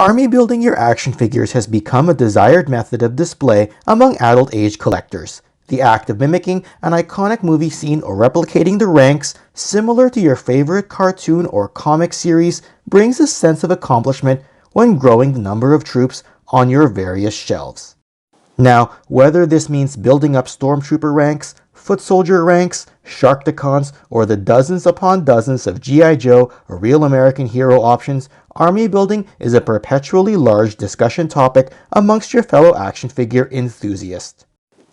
Army building your action figures has become a desired method of display among adult-age collectors. The act of mimicking an iconic movie scene or replicating the ranks similar to your favorite cartoon or comic series brings a sense of accomplishment when growing the number of troops on your various shelves. Now, whether this means building up stormtrooper ranks, foot soldier ranks, Sharkticons, or the dozens upon dozens of G.I. Joe or Real American Hero options, army building is a perpetually large discussion topic amongst your fellow action figure enthusiasts.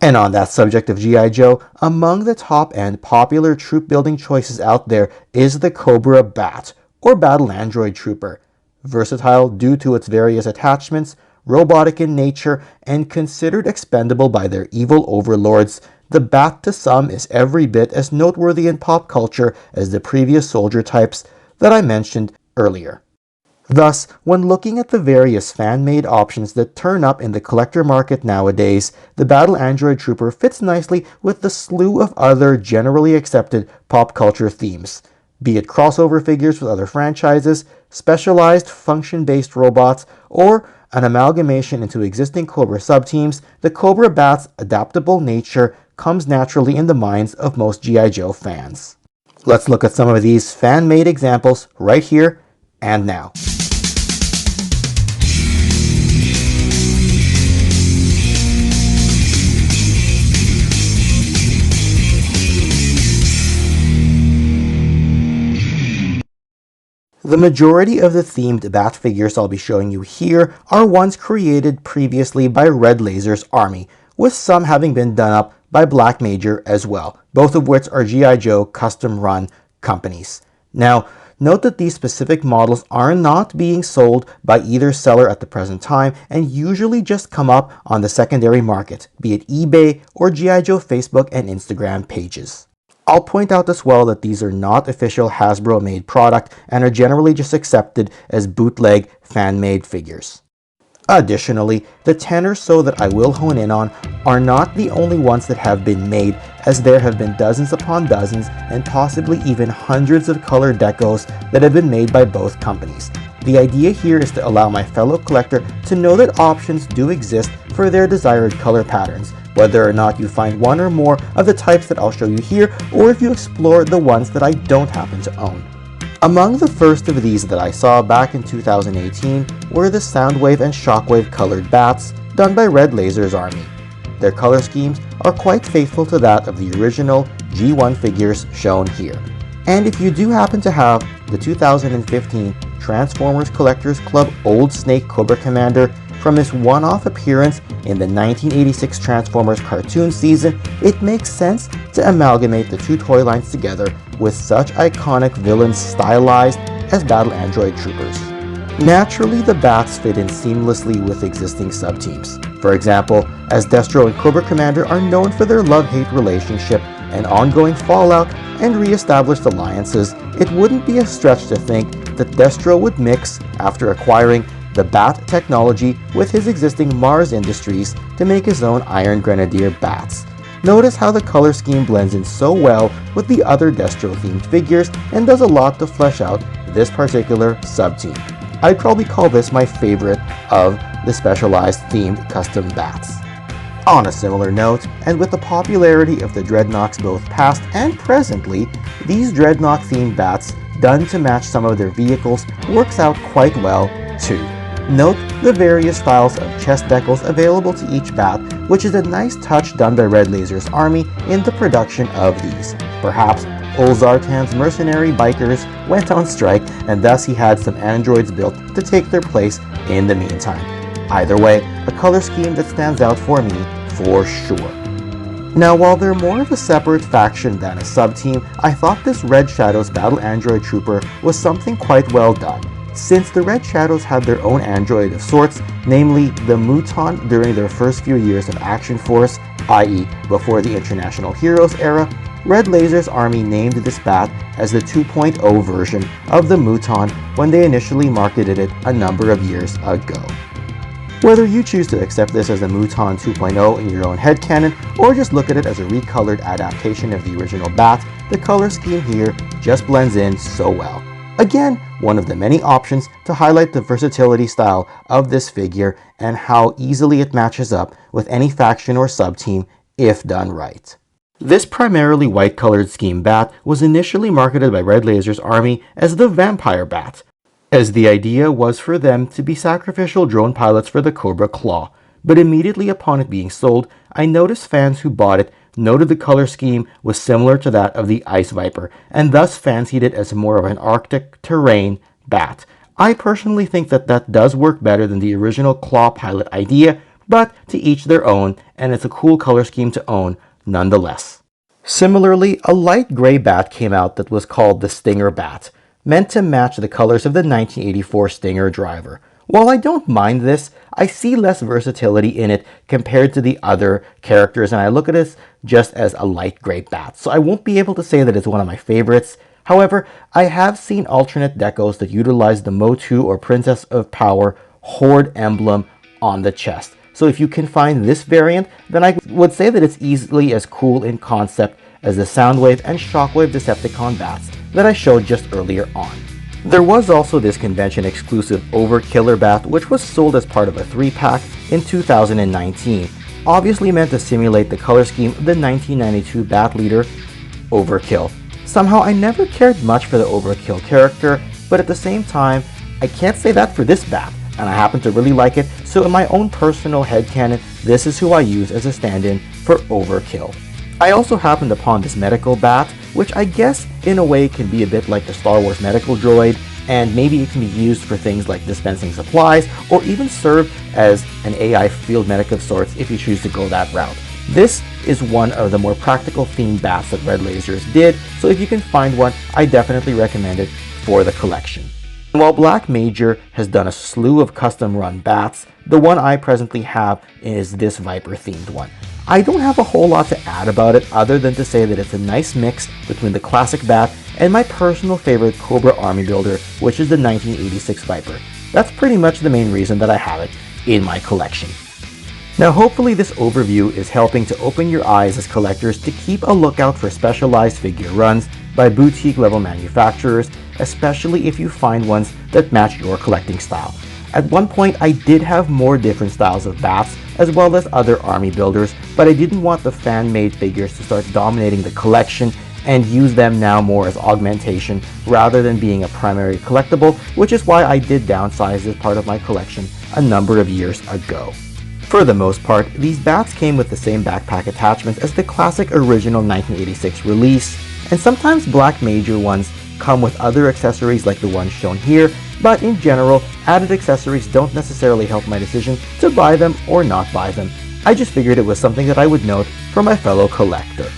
And on that subject of G.I. Joe, among the top-end popular troop building choices out there is the Cobra BAT, or Battle Android Trooper. Versatile due to its various attachments, robotic in nature, and considered expendable by their evil overlords, the BAT to some is every bit as noteworthy in pop culture as the previous soldier types that I mentioned earlier. Thus, when looking at the various fan-made options that turn up in the collector market nowadays, the Battle Android Trooper fits nicely with the slew of other generally accepted pop culture themes. Be it crossover figures with other franchises, specialized function-based robots, or an amalgamation into existing Cobra subteams, the Cobra BAT's adaptable nature comes naturally in the minds of most G.I. Joe fans. Let's look at some of these fan-made examples right here and now. The majority of the themed BAT figures I'll be showing you here are ones created previously by RedLasersArmy, with some having been done up by Black Major as well, both of which are G.I. Joe custom-run companies. Now, note that these specific models are not being sold by either seller at the present time and usually just come up on the secondary market, be it eBay or G.I. Joe Facebook and Instagram pages. I'll point out as well that these are not official Hasbro-made product and are generally just accepted as bootleg fan-made figures. Additionally, the 10 or so that I will hone in on are not the only ones that have been made, as there have been dozens upon dozens and possibly even hundreds of color decos that have been made by both companies. The idea here is to allow my fellow collector to know that options do exist for their desired color patterns, whether or not you find one or more of the types that I'll show you here, or if you explore the ones that I don't happen to own. Among the first of these that I saw back in 2018 were the Soundwave and Shockwave colored bats done by RedLasersArmy. Their color schemes are quite faithful to that of the original G1 figures shown here. And if you do happen to have the 2015 Transformers Collectors Club Old Snake Cobra Commander from his one-off appearance in the 1986 Transformers cartoon season, it makes sense to amalgamate the two toy lines together with such iconic villains stylized as Battle Android Troopers. Naturally, the bats fit in seamlessly with existing sub-teams. For example, as Destro and Cobra Commander are known for their love-hate relationship and ongoing fallout and re-established alliances, it wouldn't be a stretch to think that Destro would mix, after acquiring the BAT technology, with his existing Mars Industries to make his own Iron Grenadier bats. Notice how the color scheme blends in so well with the other Destro-themed figures and does a lot to flesh out this particular sub-team. I'd probably call this my favorite of the specialized themed custom bats. On a similar note, and with the popularity of the Dreadnoks both past and presently, these Dreadnok-themed bats done to match some of their vehicles works out quite well too. Note the various styles of chest decals available to each bat, which is a nice touch done by RedLasersArmy in the production of these. Perhaps Olsartan's mercenary bikers went on strike and thus he had some androids built to take their place in the meantime. Either way, a color scheme that stands out for me for sure. Now, while they're more of a separate faction than a sub-team, I thought this Red Shadows Battle Android Trooper was something quite well done. Since the Red Shadows had their own android of sorts, namely the Muton during their first few years of Action Force, i.e. before the International Heroes era, RedLasersArmy named this bat as the 2.0 version of the Muton when they initially marketed it a number of years ago. Whether you choose to accept this as a Muton 2.0 in your own headcanon, or just look at it as a recolored adaptation of the original bat, the color scheme here just blends in so well. Again, one of the many options to highlight the versatility style of this figure and how easily it matches up with any faction or sub-team if done right. This primarily white-colored scheme bat was initially marketed by RedLasersArmy as the Vampire Bat, as the idea was for them to be sacrificial drone pilots for the Cobra Claw, but immediately upon it being sold, I noticed fans who bought it noted the color scheme was similar to that of the Ice Viper, and thus fancied it as more of an Arctic terrain bat. I personally think that that does work better than the original Claw pilot idea, but to each their own, and it's a cool color scheme to own nonetheless. Similarly, a light gray bat came out that was called the Stinger Bat, meant to match the colors of the 1984 Stinger driver. While I don't mind this, I see less versatility in it compared to the other characters, and I look at it just as a light gray bat, so I won't be able to say that it's one of my favorites. However, I have seen alternate decos that utilize the Motu or Princess of Power Horde emblem on the chest. So if you can find this variant, then I would say that it's easily as cool in concept as the Soundwave and Shockwave Decepticon bats that I showed just earlier on. There was also this convention exclusive Overkiller bat, which was sold as part of a 3-pack in 2019, obviously meant to simulate the color scheme of the 1992 bat leader Overkill. Somehow I never cared much for the Overkill character, but at the same time, I can't say that for this bat, and I happen to really like it, so in my own personal headcanon, this is who I use as a stand-in for Overkill. I also happened upon this medical bat, which I guess in a way can be a bit like the Star Wars medical droid, and maybe it can be used for things like dispensing supplies, or even serve as an AI field medic of sorts if you choose to go that route. This is one of the more practical themed bats that Red Lasers did, so if you can find one, I definitely recommend it for the collection. While Black Major has done a slew of custom run bats, the one I presently have is this Viper themed one. I don't have a whole lot to add about it other than to say that it's a nice mix between the classic bat and my personal favorite Cobra army builder, which is the 1986 Viper. That's pretty much the main reason that I have it in my collection. Now hopefully this overview is helping to open your eyes as collectors to keep a lookout for specialized figure runs by boutique level manufacturers, especially if you find ones that match your collecting style. At one point I did have more different styles of bats as well as other army builders, but I didn't want the fan-made figures to start dominating the collection and use them now more as augmentation rather than being a primary collectible, which is why I did downsize this part of my collection a number of years ago. For the most part, these bats came with the same backpack attachments as the classic original 1986 release, and sometimes Black Major ones come with other accessories like the ones shown here, but in general, added accessories don't necessarily help my decision to buy them or not buy them. I just figured it was something that I would note for my fellow collector.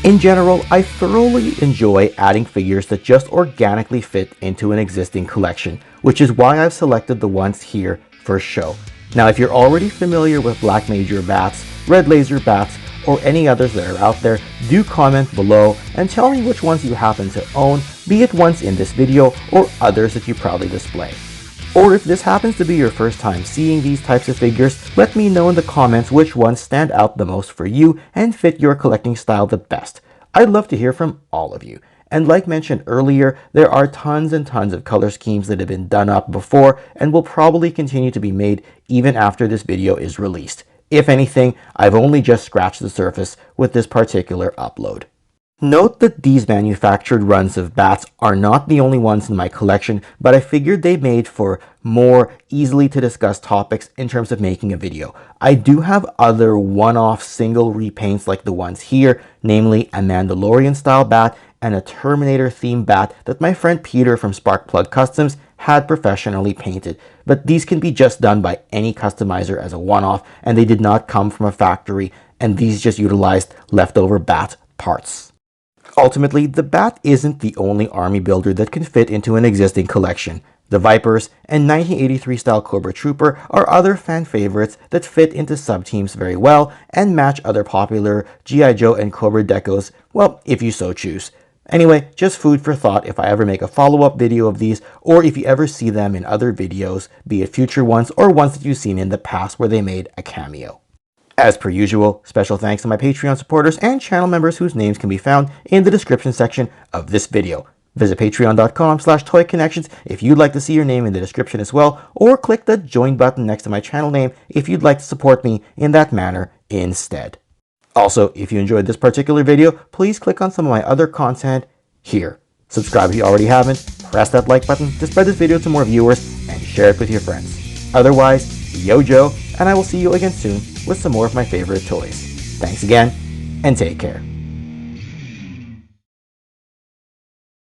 In general, I thoroughly enjoy adding figures that just organically fit into an existing collection, which is why I've selected the ones here for show. Now, if you're already familiar with Black Major bats, Red Laser bats, or any others that are out there, do comment below and tell me which ones you happen to own, be it ones in this video or others that you proudly display. Or if this happens to be your first time seeing these types of figures, let me know in the comments which ones stand out the most for you and fit your collecting style the best. I'd love to hear from all of you. And like mentioned earlier, there are tons and tons of color schemes that have been done up before and will probably continue to be made even after this video is released. If anything, I've only just scratched the surface with this particular upload. Note that these manufactured runs of bats are not the only ones in my collection, but I figured they made for more easily to discuss topics in terms of making a video. I do have other one-off single repaints like the ones here, namely a Mandalorian style bat and a Terminator themed bat that my friend Peter from Sparkplug Customs had professionally painted, but these can be just done by any customizer as a one-off, and they did not come from a factory, and these just utilized leftover bat parts. Ultimately, the bat isn't the only army builder that can fit into an existing collection. The Vipers and 1983 style Cobra Trooper are other fan favorites that fit into sub-teams very well and match other popular G.I. Joe and Cobra decos, well, if you so choose. Anyway, just food for thought if I ever make a follow-up video of these, or if you ever see them in other videos, be it future ones or ones that you've seen in the past where they made a cameo. As per usual, special thanks to my Patreon supporters and channel members whose names can be found in the description section of this video. Visit patreon.com/toyconnections if you'd like to see your name in the description as well, or click the join button next to my channel name if you'd like to support me in that manner instead. Also, if you enjoyed this particular video, please click on some of my other content here. Subscribe if you already haven't, press that like button to spread this video to more viewers, and share it with your friends. Otherwise, yo Joe, and I will see you again soon with some more of my favorite toys. Thanks again, and take care.